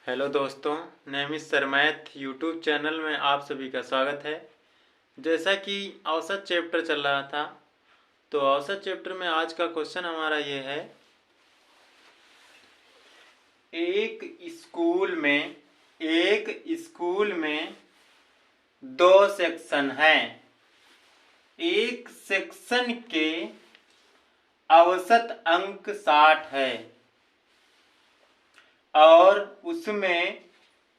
Hello दोस्तों, नेमिस सरमैथ YouTube channel में आप सभी का स्वागत है। जैसा कि औसत चैप्टर चल रहा था, तो औसत चैप्टर में आज का क्वेश्चन हमारा ये है, एक स्कूल में दो सेक्शन हैं। एक सेक्शन के औसत अंक 60 है और उसमें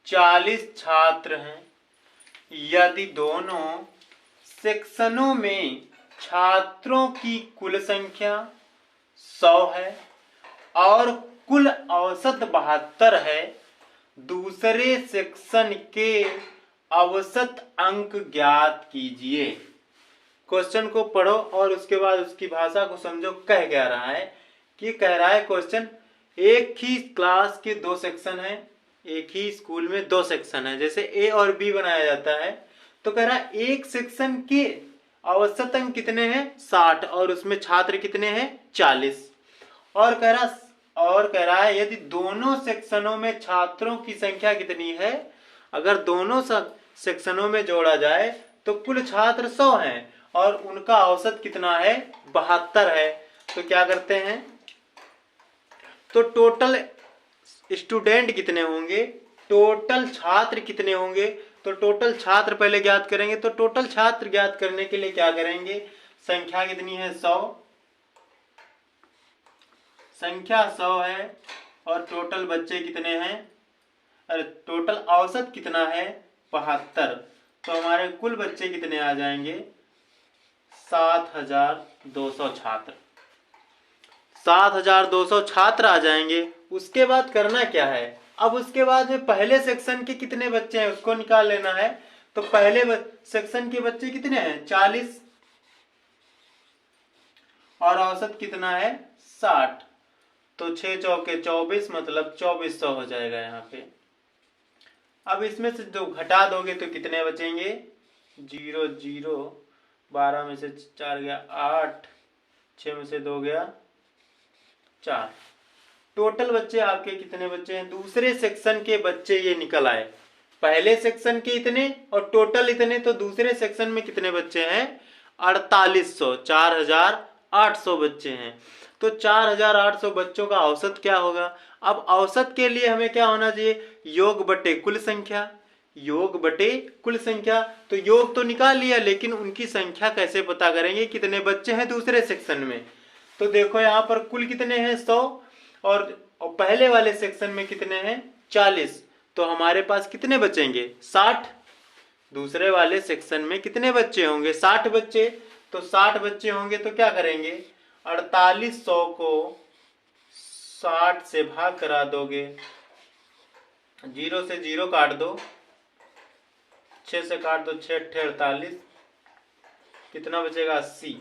40 छात्र हैं। यदि दोनों सेक्शनों में छात्रों की कुल संख्या 100 है और कुल औसत 72 है, दूसरे सेक्शन के औसत अंक ज्ञात कीजिए। क्वेश्चन को पढ़ो और उसके बाद उसकी भाषा को समझो। कह क्या रहा है कि कह रहा है क्वेश्चन, एक ही क्लास के दो सेक्शन हैं, एक ही स्कूल में दो सेक्शन है, जैसे ए और बी बनाया जाता है। तो कह रहा है एक सेक्शन के औसत अंक कितने हैं 60 और उसमें छात्र कितने हैं 40। और कह रहा है यदि दोनों सेक्शनों में छात्रों की संख्या कितनी है, अगर दोनों सेक्शनों में जोड़ा जाए तो कुल छात्र 100 हैं और उनका औसत कितना है 72 है। तो क्या करते हैं, तो टोटल स्टूडेंट कितने होंगे, टोटल छात्र कितने होंगे, तो टोटल छात्र पहले ज्ञात करेंगे। तो टोटल छात्र ज्ञात करने के लिए क्या करेंगे, संख्या कितनी है 100, संख्या 100 है और टोटल बच्चे कितने हैं, अरे टोटल औसत कितना है 72। तो हमारे कुल बच्चे कितने आ जाएंगे 7200 छात्र, 7200 छात्र आ जाएंगे। उसके बाद करना क्या है, अब उसके बाद में पहले सेक्शन के कितने बच्चे हैं उसको निकाल लेना है। तो पहले सेक्शन के बच्चे कितने हैं 40 और औसत कितना है 60। तो 6 चौके 24 मतलब 2400 हो जाएगा यहाँ पे। अब इसमें से जो घटा दोगे तो कितने बचेंगे 0 0, 12 में से 4 गया 8, 6 में से 2 गया 4। टोटल बच्चे आपके कितने बच्चे हैं, दूसरे सेक्शन के बच्चे ये निकल आए, पहले सेक्शन के इतने और टोटल इतने, तो दूसरे सेक्शन में कितने बच्चे हैं 4800, 4800 बच्चे हैं। तो 4800 बच्चों का औसत क्या होगा। अब औसत के लिए हमें क्या होना चाहिए, योग बटे कुल संख्या, योग बटे कुल संख्या। तो योग तो निकाल लिया, लेकिन उनकी संख्या कैसे पता करेंगे, कितने बच्चे हैं दूसरे सेक्शन में। तो देखो यहाँ पर कुल कितने हैं 100 और पहले वाले सेक्शन में कितने हैं 40। तो हमारे पास कितने बचेंगे 60। दूसरे वाले सेक्शन में कितने बच्चे होंगे 60 बच्चे। तो 60 बच्चे होंगे तो क्या करेंगे 4800 को 60 से भाग करा दोगे, 0 से 0 काट दो, 6 से काट दो, 6 8 48, कितना बचेगा 80।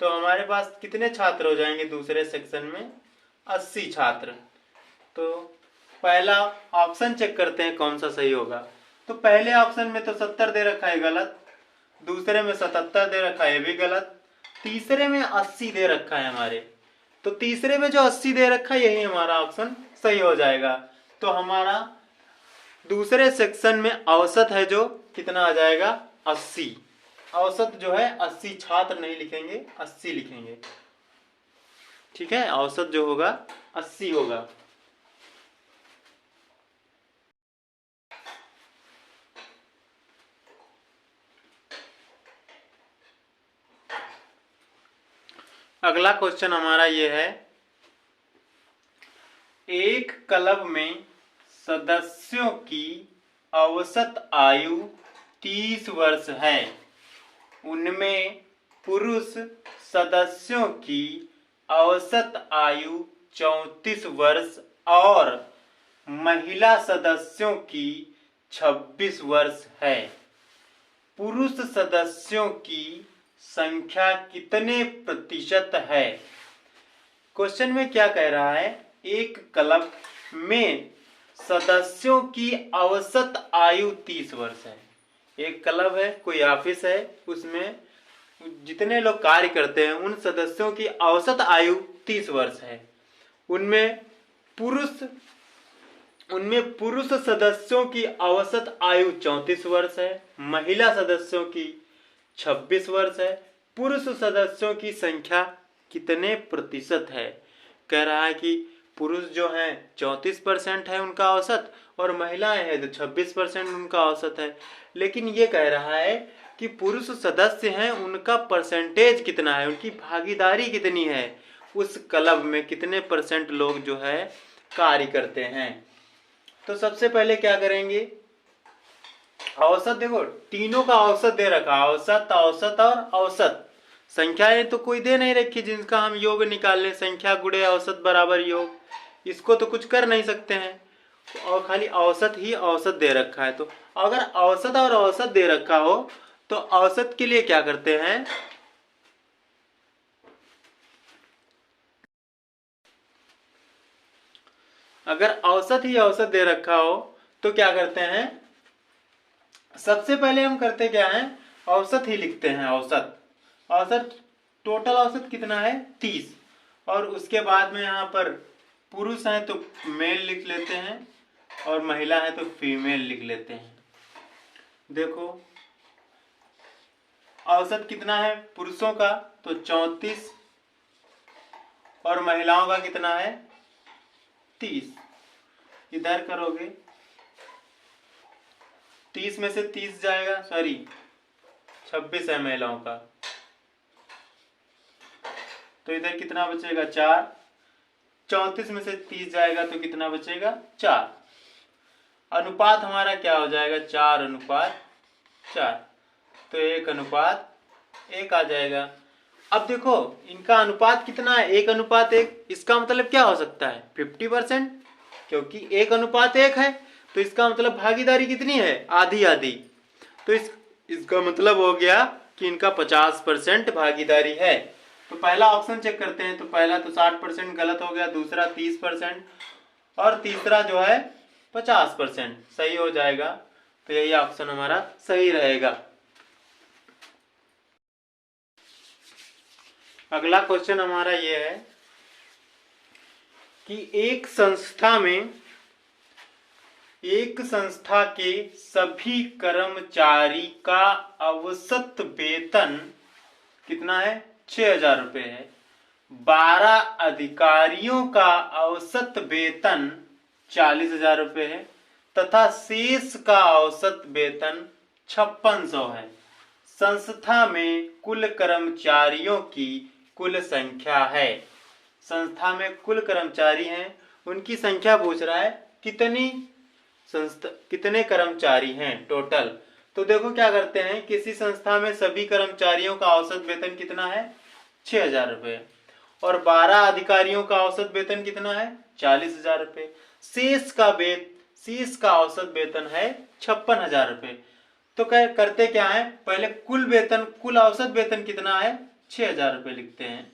तो हमारे पास कितने छात्र हो जाएंगे दूसरे सेक्शन में 80 छात्र। तो पहला ऑप्शन चेक करते हैं कौन सा सही होगा। तो पहले ऑप्शन में तो 70 दे रखा है गलत, दूसरे में 77 दे रखा है भी गलत, तीसरे में 80 दे रखा है हमारे। तो तीसरे में जो 80 दे रखा है यही हमारा ऑप्शन सही हो जाएगा। तो हमारा दूसरे सेक्शन में औसत है जो कितना आ जाएगा 80। औसत जो है 80 छात्र नहीं लिखेंगे 80 लिखेंगे, ठीक है। औसत जो होगा 80 होगा। अगला क्वेश्चन हमारा ये है, एक क्लब में सदस्यों की औसत आयु 30 वर्ष है, उनमें पुरुष सदस्यों की औसत आयु 34 वर्ष और महिला सदस्यों की 26 वर्ष है। पुरुष सदस्यों की संख्या कितने प्रतिशत है। क्वेश्चन में क्या कह रहा है, एक क्लब में सदस्यों की औसत आयु 30 वर्ष है। एक क्लब है, कोई ऑफिस है, उसमें जितने लोग कार्य करते हैं उन सदस्यों की औसत आयु 30 वर्ष है। उनमें पुरुष उनमें पुरुष सदस्यों की औसत आयु 34 वर्ष है, महिला सदस्यों की 26 वर्ष है। पुरुष सदस्यों की संख्या कितने प्रतिशत है? कह रहा है कि पुरुष जो हैं 34% है उनका औसत, और महिलाएं हैं तो 26% उनका औसत है। लेकिन ये कह रहा है कि पुरुष सदस्य हैं उनका परसेंटेज कितना है, उनकी भागीदारी कितनी है, उस क्लब में कितने % लोग जो है कार्य करते हैं। तो सबसे पहले क्या करेंगे, औसत देखो तीनों का औसत दे रखा, औसत औसत और औसत। संख्याएं तो कोई दे नहीं रखी जिनका हम योग निकाल लें, संख्या गुणे औसत बराबर योग, इसको तो कुछ कर नहीं सकते हैं, और खाली औसत ही औसत दे रखा है। तो अगर औसत और औसत दे रखा हो तो औसत के लिए क्या करते हैं, अगर औसत ही औसत दे रखा हो तो क्या करते हैं, सबसे पहले हम करते क्या है, औसत ही लिखते हैं। औसत औसत टोटल औसत कितना है 30, और उसके बाद में यहाँ पर पुरुष है तो मेल लिख लेते हैं और महिला है तो फीमेल लिख लेते हैं। देखो औसत कितना है पुरुषों का तो 34, और महिलाओं का कितना है 30। इधर करोगे 30 में से 30 जाएगा, सॉरी 26 है महिलाओं का, तो इधर कितना बचेगा 4। 34 में से 30 जाएगा तो कितना बचेगा 4। अनुपात हमारा क्या हो जाएगा 4:4, तो 1:1 आ जाएगा। अब देखो इनका अनुपात कितना है 1:1, इसका मतलब क्या हो सकता है 50%, क्योंकि 1:1 है तो इसका मतलब भागीदारी कितनी है आधी आधी, तो इसका मतलब हो गया कि इनका 50% भागीदारी है। तो पहला ऑप्शन चेक करते हैं, तो पहला तो 60% गलत हो गया, दूसरा 30% और तीसरा जो है 50% सही हो जाएगा। तो यही ऑप्शन हमारा सही रहेगा। अगला क्वेश्चन हमारा ये है कि एक संस्था के सभी कर्मचारी का औसत वेतन कितना है 6,000 रुपये है। 12 अधिकारियों का औसत वेतन 40,000 रुपये है तथा शेष का औसत वेतन 5600 है। संस्था में कुल कर्मचारियों की कुल संख्या है। संस्था में कुल कर्मचारी हैं उनकी संख्या पूछ रहा है, कितने कर्मचारी हैं टोटल। तो देखो क्या करते हैं, किसी संस्था में सभी कर्मचारियों का औसत वेतन कितना है 6,000 रुपये, और 12 अधिकारियों का औसत वेतन कितना है 40,000 रुपये। शेष का औसत वेतन है 56,000 रुपये। तो करते क्या है, पहले कुल औसत वेतन कितना है 6,000 रुपये लिखते हैं।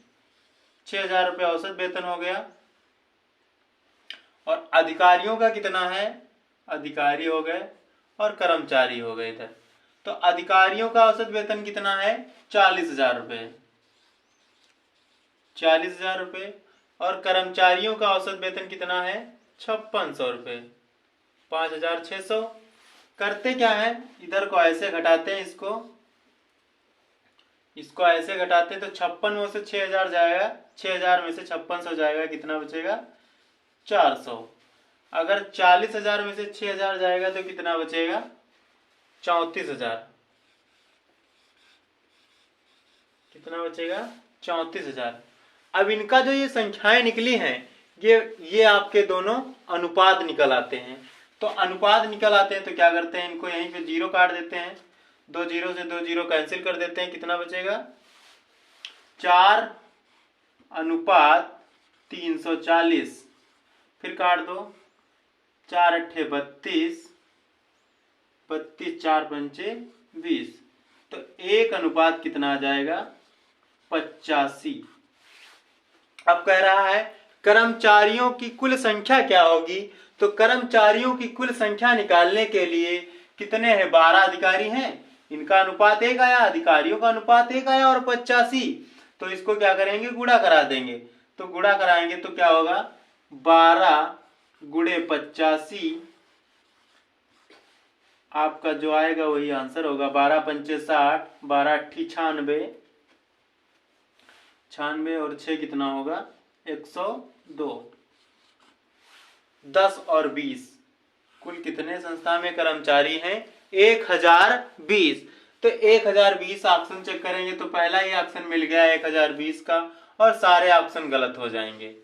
6,000 रुपये औसत वेतन हो गया, और अधिकारियों का कितना है, अधिकारी हो गए और कर्मचारी हो गए इधर। तो अधिकारियों का औसत वेतन कितना है 40,000 रुपये, 40,000 रुपये, और कर्मचारियों का औसत वेतन कितना है 5600 रुपये, 5,600। करते क्या है, इधर को ऐसे घटाते हैं, इसको ऐसे घटाते हैं, तो 56 में से 6,000 जाएगा, 6,000 में से 5600 जाएगा, कितना बचेगा 400। अगर 40,000 में से 6,000 जाएगा तो कितना बचेगा 34,000, कितना बचेगा 34,000। अब इनका जो ये संख्याएं निकली हैं ये आपके दोनों अनुपात निकल आते हैं। तो अनुपात निकल आते हैं तो क्या करते हैं, इनको यहीं पे 0 काट देते हैं, 2 0 से 2 0 कैंसिल कर देते हैं, कितना बचेगा 4:340। फिर काट दो, 4 अट्ठे 32, 32 4 पंचे 20, तो 1 कितना आ जाएगा 85। अब कह रहा है कर्मचारियों की कुल संख्या क्या होगी, तो कर्मचारियों की कुल संख्या निकालने के लिए कितने हैं 12 अधिकारी हैं, इनका अनुपात 1 आया, अधिकारियों का अनुपात 1 आया और 85, तो इसको क्या करेंगे गुणा करा देंगे। तो गुणा कराएंगे तो क्या होगा 12 गुणे 85, आपका जो आएगा वही आंसर होगा। 12 पंचे 60, 12 अट्ठी 96, 96 और 6 कितना होगा 102। 10 और 20 कुल कितने संस्था में कर्मचारी हैं 1020। तो 1020 ऑप्शन चेक करेंगे तो पहला ही ऑप्शन मिल गया 1020 का और सारे ऑप्शन गलत हो जाएंगे।